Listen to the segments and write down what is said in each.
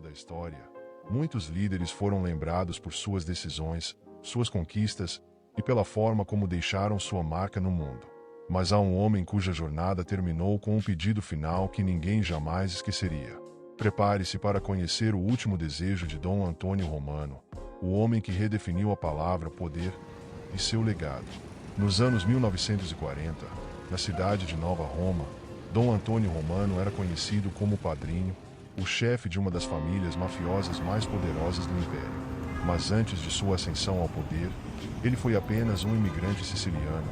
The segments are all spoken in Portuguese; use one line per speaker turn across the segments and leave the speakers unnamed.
da história, muitos líderes foram lembrados por suas decisões, suas conquistas e pela forma como deixaram sua marca no mundo. Mas há um homem cuja jornada terminou com um pedido final que ninguém jamais esqueceria. Prepare-se para conhecer o último desejo de Dom Antônio Romano, o homem que redefiniu a palavra poder e seu legado. Nos anos 1940, na cidade de Nova Roma, Dom Antônio Romano era conhecido como o Padrinho, o chefe de uma das famílias mafiosas mais poderosas do Império. Mas antes de sua ascensão ao poder, ele foi apenas um imigrante siciliano,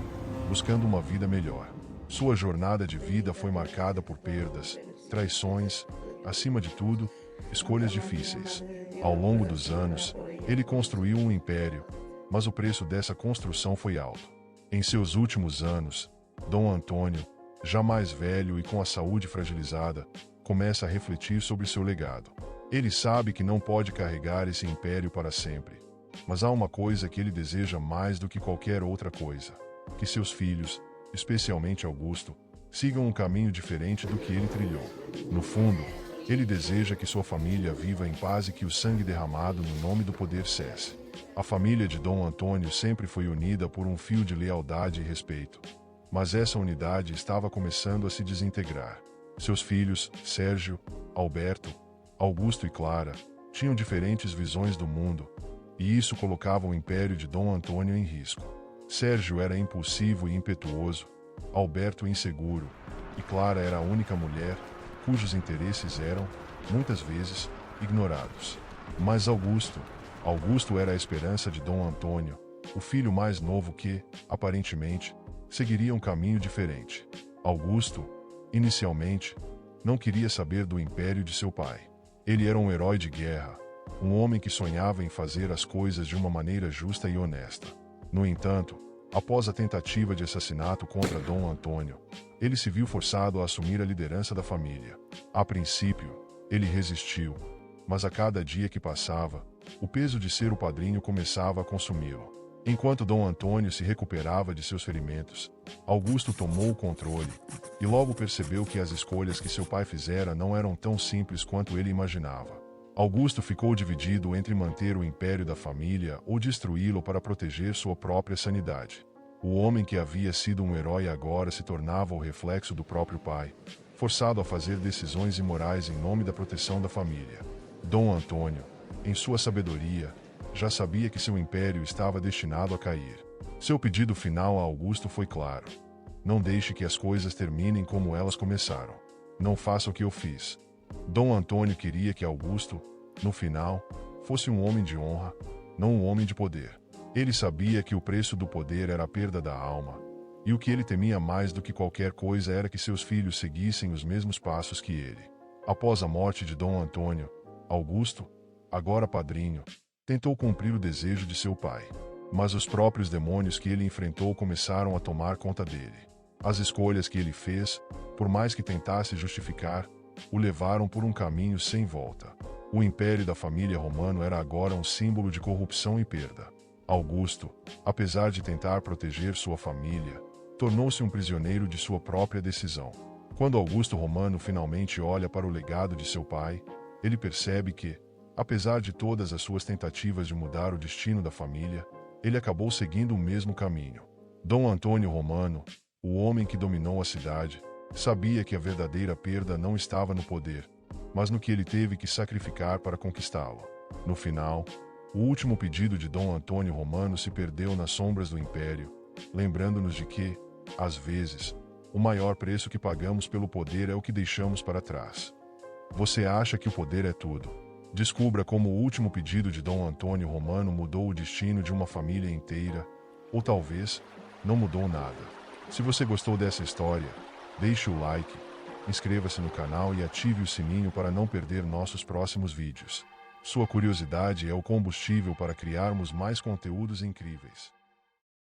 buscando uma vida melhor. Sua jornada de vida foi marcada por perdas, traições, acima de tudo, escolhas difíceis. Ao longo dos anos, ele construiu um império, mas o preço dessa construção foi alto. Em seus últimos anos, Dom Antônio, já mais velho e com a saúde fragilizada, começa a refletir sobre seu legado. Ele sabe que não pode carregar esse império para sempre, mas há uma coisa que ele deseja mais do que qualquer outra coisa: que seus filhos, especialmente Augusto, sigam um caminho diferente do que ele trilhou. No fundo, ele deseja que sua família viva em paz e que o sangue derramado no nome do poder cesse. A família de Dom Antônio sempre foi unida por um fio de lealdade e respeito. Mas essa unidade estava começando a se desintegrar. Seus filhos, Sérgio, Alberto, Augusto e Clara, tinham diferentes visões do mundo, e isso colocava o império de Dom Antônio em risco. Sérgio era impulsivo e impetuoso, Alberto inseguro, e Clara era a única mulher cujos interesses eram, muitas vezes, ignorados. Mas Augusto era a esperança de Dom Antônio, o filho mais novo que, aparentemente, seguiria um caminho diferente. Augusto, inicialmente, não queria saber do império de seu pai. Ele era um herói de guerra, um homem que sonhava em fazer as coisas de uma maneira justa e honesta. No entanto, após a tentativa de assassinato contra Dom Antônio, ele se viu forçado a assumir a liderança da família. A princípio, ele resistiu, mas a cada dia que passava, o peso de ser o padrinho começava a consumi-lo. Enquanto Dom Antônio se recuperava de seus ferimentos, Augusto tomou o controle e logo percebeu que as escolhas que seu pai fizera não eram tão simples quanto ele imaginava. Augusto ficou dividido entre manter o império da família ou destruí-lo para proteger sua própria sanidade. O homem que havia sido um herói agora se tornava o reflexo do próprio pai, forçado a fazer decisões imorais em nome da proteção da família. Dom Antônio, em sua sabedoria, já sabia que seu império estava destinado a cair. Seu pedido final a Augusto foi claro: não deixe que as coisas terminem como elas começaram. Não faça o que eu fiz. Dom Antônio queria que Augusto, no final, fosse um homem de honra, não um homem de poder. Ele sabia que o preço do poder era a perda da alma, e o que ele temia mais do que qualquer coisa era que seus filhos seguissem os mesmos passos que ele. Após a morte de Dom Antônio, Augusto, agora padrinho, tentou cumprir o desejo de seu pai. Mas os próprios demônios que ele enfrentou começaram a tomar conta dele. As escolhas que ele fez, por mais que tentasse justificar, o levaram por um caminho sem volta. O império da família Romano era agora um símbolo de corrupção e perda. Augusto, apesar de tentar proteger sua família, tornou-se um prisioneiro de sua própria decisão. Quando Augusto Romano finalmente olha para o legado de seu pai, ele percebe que, apesar de todas as suas tentativas de mudar o destino da família, ele acabou seguindo o mesmo caminho. Dom Antônio Romano, o homem que dominou a cidade, sabia que a verdadeira perda não estava no poder, mas no que ele teve que sacrificar para conquistá-lo. No final, o último pedido de Dom Antônio Romano se perdeu nas sombras do império, lembrando-nos de que, às vezes, o maior preço que pagamos pelo poder é o que deixamos para trás. Você acha que o poder é tudo? Descubra como o último pedido de Dom Antônio Romano mudou o destino de uma família inteira, ou talvez, não mudou nada. Se você gostou dessa história, deixe o like, inscreva-se no canal e ative o sininho para não perder nossos próximos vídeos. Sua curiosidade é o combustível para criarmos mais conteúdos incríveis.